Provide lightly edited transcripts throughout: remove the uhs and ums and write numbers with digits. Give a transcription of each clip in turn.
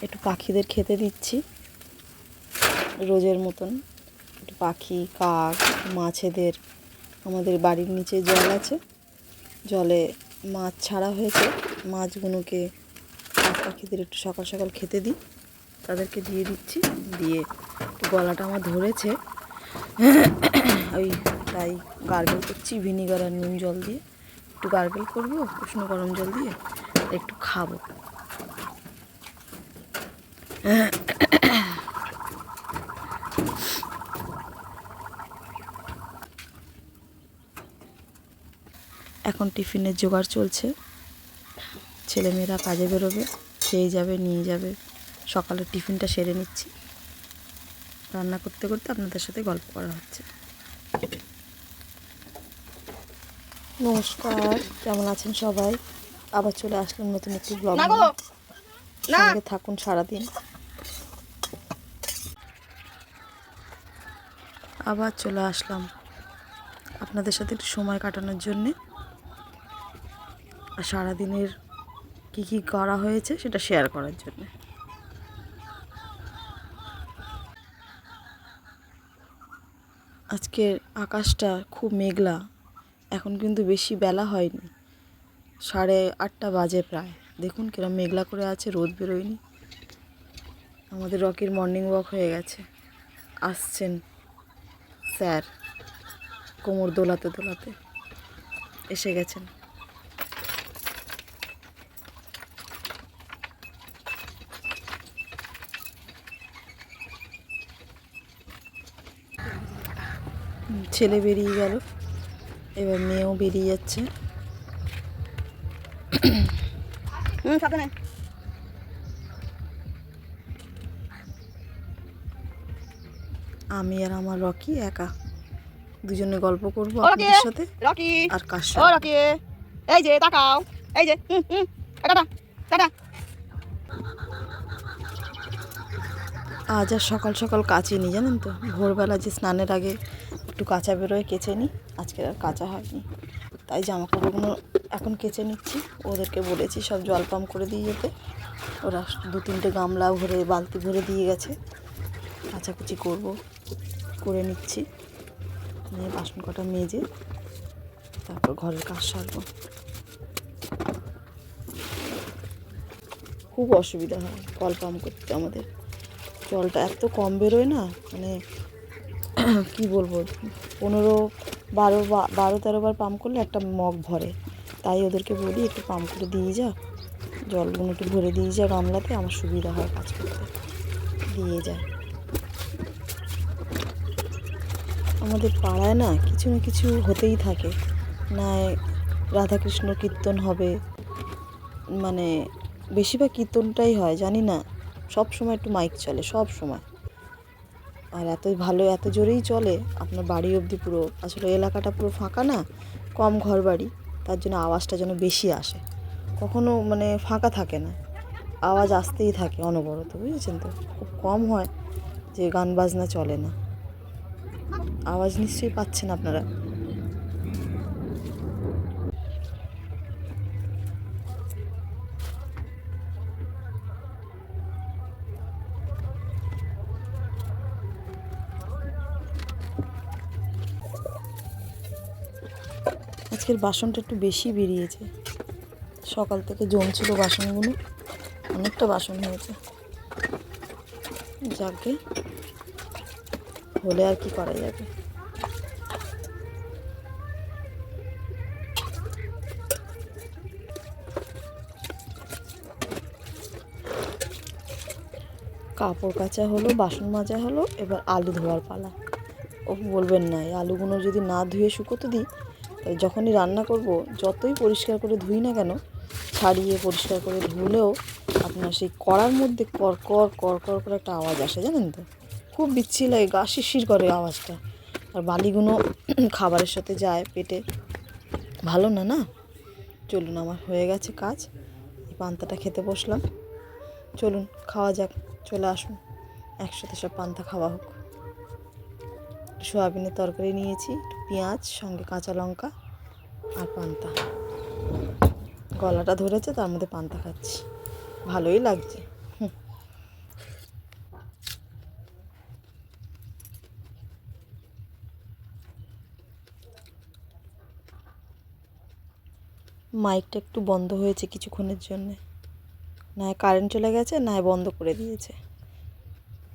একটু পাখিদের খেতে দিচ্ছি রোজের মতন। একটু পাখি, কাক, মাছেদের, আমাদের বাড়ির নিচে জল আছে, জলে মাছ ছাড়া হয়েছে, মাছগুলোকে পাখিদের একটু সকাল সকাল খেতে দিই, তাদেরকে দিয়ে দিচ্ছি। দিয়ে গলাটা আমার ধরেছে, ওই তাই গার্গেল করছি ভিনিগার আর নুন জল দিয়ে। একটু গার্গেল করবো উষ্ণ গরম জল দিয়ে, একটু খাবো। এখন টিফিনের জোগাড় চলছে, ছেলেমেয়েরা কাজে বেরোবে, খেয়ে যাবে, নিয়ে যাবে। সকালের টিফিনটা সেরে নিচ্ছি, রান্না করতে করতে আপনাদের সাথে গল্প করা হচ্ছে। নমস্কার, কেমন আছেন সবাই? আবার চলে আসলাম নতুন একটি ব্লগ নিয়ে, সঙ্গে থাকুন সারাদিন। আবার চলে আসলাম আপনাদের সাথে একটু সময় কাটানোর জন্যে, আর সারাদিনের কী কী করা হয়েছে সেটা শেয়ার করার জন্যে। আজকের আকাশটা খুব মেঘলা, এখন কিন্তু বেশি বেলা হয়নি, 8:30 বাজে প্রায়। দেখুন কিরম মেঘলা করে আছে, রোদ বেরোয়নি। আমাদের রকির মর্নিং ওয়াক হয়ে গেছে, আসছেন স্যার, কোমর দোলাতে দোলাতে এসে গেছেন। ছেলে বেরিয়ে গেল, এবার মেয়েও বেরিয়ে যাচ্ছে। আমি আর আমার রকি একা, দুজনে গল্প করবো আপনাদের সাথে। আর কার সাথে? এই যে তাকাও, এই যে টাটা টাটা। আজ আর সকাল সকাল কাচিনি, জানেন তো, ভোরবেলা যে স্নানের আগে একটু কাঁচা বেরোয় কেচে নিই, আজকে আর কাঁচা হয়নি, তাই জামা কাপড়গুলো এখন কেচে নিচ্ছি। ওদেরকে বলেছি সব জল পাম্প করে দিয়ে যেতে, ওরা 2-3টে গামলা ভরে, বালতি ভরে দিয়ে গেছে। কাচাকুচি করে নিচ্ছি, নিয়ে বাসন কটা মেজে তারপর ঘরের কাজ সারবো। খুব অসুবিধা হয় কল পাম্প করতে, আমাদের জলটা এত কম বেরোয় না, মানে কি বলবো, 12-13 বার পাম্প করলে একটা মগ ভরে। তাই ওদেরকে বলি একটু পাম্প করে দিয়ে যা, জলগুলো একটু ভরে দিয়ে যা গামলাতে, আমার সুবিধা হয় কাজ করতে, দিয়ে যায়। আমাদের পাড়ায় না কিছু না কিছু হতেই থাকে, না রাধাকৃষ্ণ কীর্তন হবে, মানে বেশিরভাগ কীর্তনটাই হয়, জানি না, সব সময় একটু মাইক চলে, সব সময়। আর এতই ভালো, এত জোরেই চলে আপনার বাড়ি অবধি, পুরো আসলে এলাকাটা পুরো ফাঁকা না, কম ঘর বাড়ি, তার জন্য আওয়াজটা যেন বেশি আসে, কখনো মানে ফাঁকা থাকে না, আওয়াজ আসতেই থাকে অনবরত, বুঝেছেন তো। খুব কম হয় যে গান বাজনা চলে না। আওয়াজ নিশ্চয়ই পাচ্ছেন আপনারা। আজকের বাসনটা একটু বেশি বেরিয়েছে, সকাল থেকে জমছিল বাসনগুলো, অনেকটা বাসন হয়েছে। যাকে হলে আর কি করা যাবে। কাপড় কাচা হলো, বাসন মাজা হলো, এবার আলু ধোয়ার পালা। ও বলবেন না, এই আলুগুলো যদি না ধুয়ে শুকোতে দিই, যখনই রান্না করব, যতই পরিষ্কার করে ধুই না কেন, ছাড়িয়ে পরিষ্কার করে ধুলেও আপনার সেই কড়ার মধ্যে কর কর করে একটা আওয়াজ আসে, জানেন তো, খুব বিচ্ছিরি লাগে, গা শিরশির করে আওয়াজটা। আর বালিগুলো খাবারের সাথে যায় পেটে, ভালো না, না। চলুন, আমার হয়ে গেছে কাজ, এই পান্তাটা খেতে বসলাম, চলুন খাওয়া যাক, চলে আসুন, একসাথে সব পান্তা খাওয়া হোক। সোয়াবিনের তরকারি নিয়েছি, একটু পেঁয়াজ, সঙ্গে কাঁচা লঙ্কা আর পান্তা। গলাটা ধরেছে, তার মধ্যে পান্তা খাচ্ছি, ভালোই লাগছে। মাইকটা একটু বন্ধ হয়েছে কিছুক্ষণের জন্যে, না কারেন্ট চলে গেছে না বন্ধ করে দিয়েছে।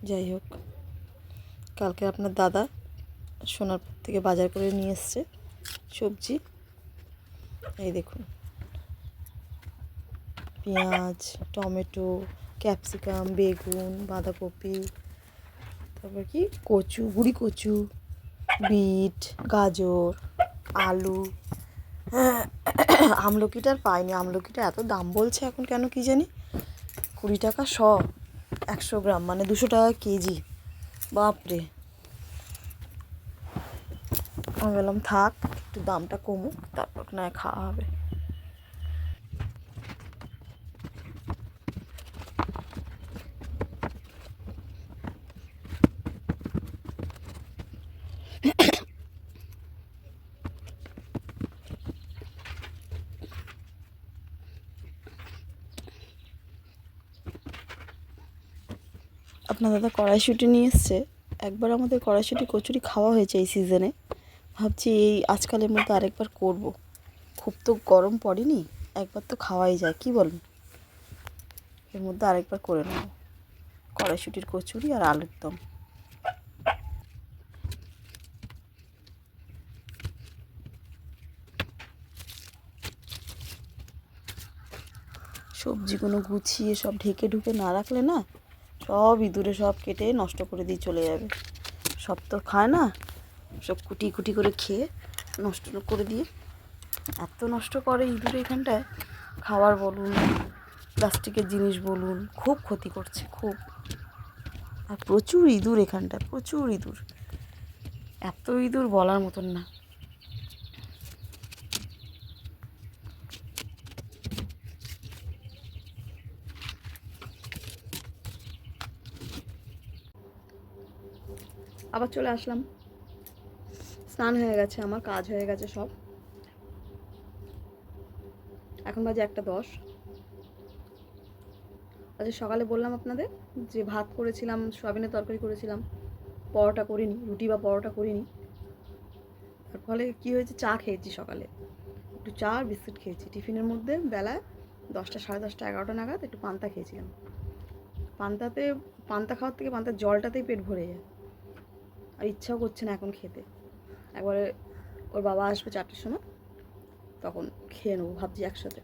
যাই হোক, কালকে আপনার দাদা সোনারপুর থেকে বাজার করে নিয়ে এসছে সবজি। এই দেখুন, পেঁয়াজ, টমেটো, ক্যাপসিকাম, বেগুন, বাঁধাকপি, তারপর কি কচু, গুঁড়ি কচু, বিট, গাজর, আলু। আমলকিটা আর পাইনি, আমলকিটা এত দাম বলছে এখন কেন কি জানি, 20 টাকা শ, 100 গ্রাম, মানে 200 টাকা কেজি। বাপরে, আমি বললাম থাক একটু দামটা কমুক, তারপর না খাওয়া হবে। আপনার দাদা কড়াইশুঁটি নিয়ে এসছে। একবার আমাদের কড়াইশুঁটি কচুরি খাওয়া হয়েছে এই সিজনে, ভাবছি এই আজকালের মধ্যে আরেকবার করব। খুব তো গরম পড়েনি, একবার তো খাওয়াই যায়, কি বলেন? এর মধ্যে আরেকবার করে নেব কড়াইশুঁটির কচুরি আর আলুর দম। সবজিগুলো গুছিয়ে সব ঢেকে ঢুকে না রাখলে না, সব ইঁদুরে সব কেটে নষ্ট করে দিয়ে চলে যাবে। সব তো খায় না, সব কুটি কুটি করে খেয়ে নষ্ট করে দিয়ে, এত নষ্ট করে ইঁদুরে এখানটায়। খাবার বলুন, প্লাস্টিকের জিনিস বলুন, খুব ক্ষতি করছে খুব। আর প্রচুর ইঁদুর এখানটায়, প্রচুর ইঁদুর, এত ইঁদুর বলার মতন না। আবার চলে আসলাম, স্নান হয়ে গেছে, আমার কাজ হয়ে গেছে সব। এখন বাজে 1:10। আজকে সকালে বললাম আপনাদের যে ভাত করেছিলাম, সয়াবিনের তরকারি করেছিলাম, পরোটা করিনি, রুটি বা পরোটা করিনি। তার ফলে কী হয়েছে, চা খেয়েছি সকালে, একটু চা আর বিস্কুট খেয়েছি। টিফিনের মধ্যে বেলায় 10টা, 10:30, 11টা নাগাদ একটু পান্তা খেয়েছিলাম। পান্তা খাওয়ার থেকে পান্তার জলটাতেই পেট ভরে যায়, আর ইচ্ছাও করছে না এখন খেতে। একবারে ওর বাবা আসবে 4টের সময়, তখন খেয়ে নেবো ভাবছি একসাথে।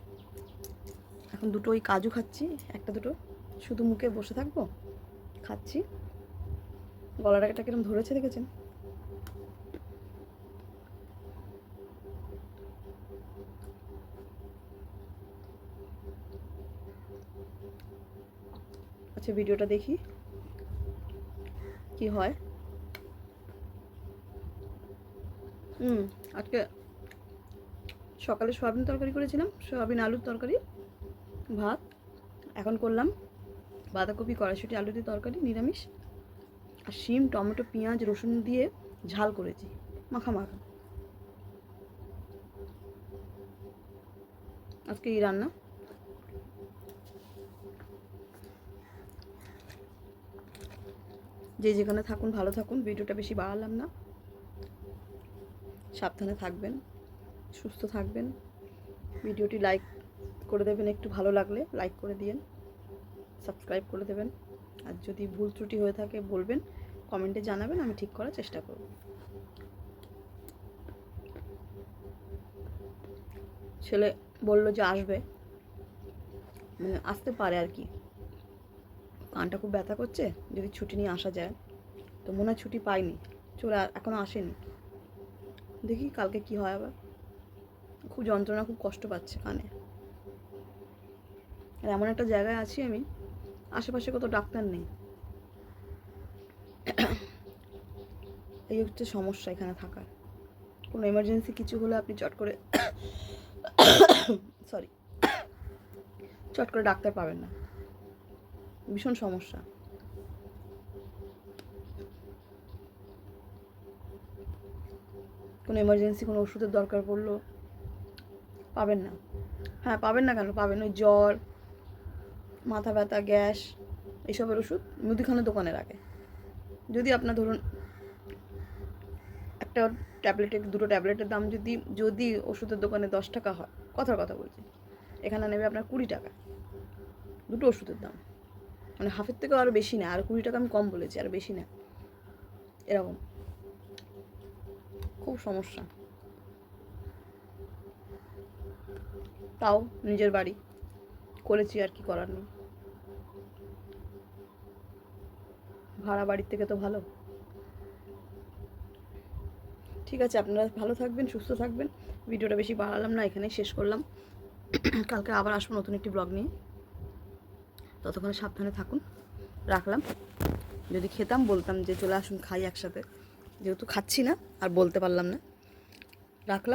এখন দুটো ওই কাজু খাচ্ছি, একটা দুটো, শুধু মুখে বসে থাকবো, খাচ্ছি। গলাটাকে কিরম ধরেছে দেখেছেন? আচ্ছা, ভিডিওটা দেখি কি হয়। আজকে সকালে সয়াবিন তরকারি করেছিলাম, সয়াবিন আলুর তরকারি, ভাত। এখন করলাম বাঁধাকপি, কড়াইশুঁটি, আলু দিয়ে তরকারি, নিরামিষ। আর শিম, টমেটো, পেঁয়াজ, রসুন দিয়ে ঝাল করেছি, মাখা মাখা। আজকে এই রান্না। যে যেখানে থাকুন ভালো থাকুন, ভিডিওটা বেশি বাড়ালাম না। সাবধানে থাকবেন, সুস্থ থাকবেন। ভিডিওটি লাইক করে দেবেন, একটু ভালো লাগলে লাইক করে দিয়েন, সাবস্ক্রাইব করে দেবেন। আর যদি ভুল ত্রুটি হয়ে থাকে বলবেন, কমেন্টে জানাবেন, আমি ঠিক করার চেষ্টা করব। ছেলে বলল যে আসবে, মানে আসতে পারে আর কি। কানটা খুব ব্যথা করছে, যদি ছুটি নিয়ে আসা যায়। তো মনে হয় ছুটি পাইনি, এখনও আসেনি। দেখি কালকে কি হয়। আবার খুব যন্ত্রণা, খুব কষ্ট পাচ্ছে কানে। আর এমন একটা জায়গায় আছি আমি, আশেপাশে কত ডাক্তার নেই। এই হচ্ছে সমস্যা এখানে থাকার। কোনো এমার্জেন্সি কিছু হলে আপনি চট করে চট করে ডাক্তার পাবেন না, ভীষণ সমস্যা। কোনো এমার্জেন্সি কোনো ওষুধের দরকার পড়লো পাবেন না। হ্যাঁ, পাবেন না কেন, পাবেন। ওই জ্বর, মাথা ব্যথা, গ্যাস, এইসবের ওষুধ মুদিখানার দোকানে রাখে। যদি আপনার ধরুন একটা ট্যাবলেটের, দুটো ট্যাবলেটের দাম যদি ওষুধের দোকানে 10 টাকা হয়, কথার কথা বলছি। এখানে নেবে আপনার 20 টাকা, দুটো ওষুধের দাম, মানে হাফের থেকেও আরও বেশি না, আর 20 টাকা আমি কম বলেছি, আর বেশি না, এরকম খুব সমস্যা। তাও নিজের বাড়ি করেছি, আর কি করার নেই, ভাড়া বাড়ির থেকে তো ভালো। ঠিক আছে, আপনারা ভালো থাকবেন, সুস্থ থাকবেন। ভিডিওটা বেশি বাড়ালাম না, এখানেই শেষ করলাম। কালকে আবার আসবো নতুন একটি ব্লগ নিয়ে, ততক্ষণে সাবধানে থাকুন। রাখলাম। যদি খেতাম বলতাম যে চলে আসুন খাই একসাথে, যেহেতু খাচ্ছি না আর বলতে পারলাম না। রাখলাম।